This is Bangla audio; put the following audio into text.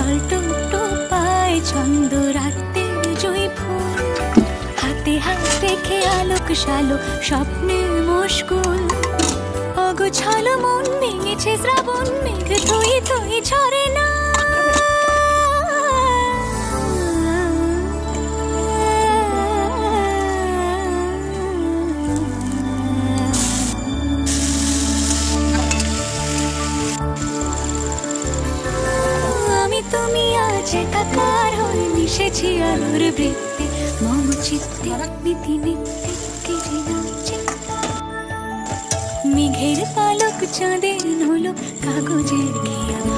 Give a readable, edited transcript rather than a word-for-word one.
জল টুকটো পায় ছন্দ রাখতে জুঁই ফুল, হাতে হাত রেখে আলোক শালো স্বপ্নে মশগুল। অগোছালো মন ভেঙেছে শ্রাবণ মেঘ, তুই তুই ঝরে না। আমি তুমি আজ একাকার হয়ে মিশেছি আলোর বৃত্তে, মম চিত্তে নীতি নিত্যে কেটে নাচে। মেঘের পালক চাঁদের হলো কাগজের খেয়া।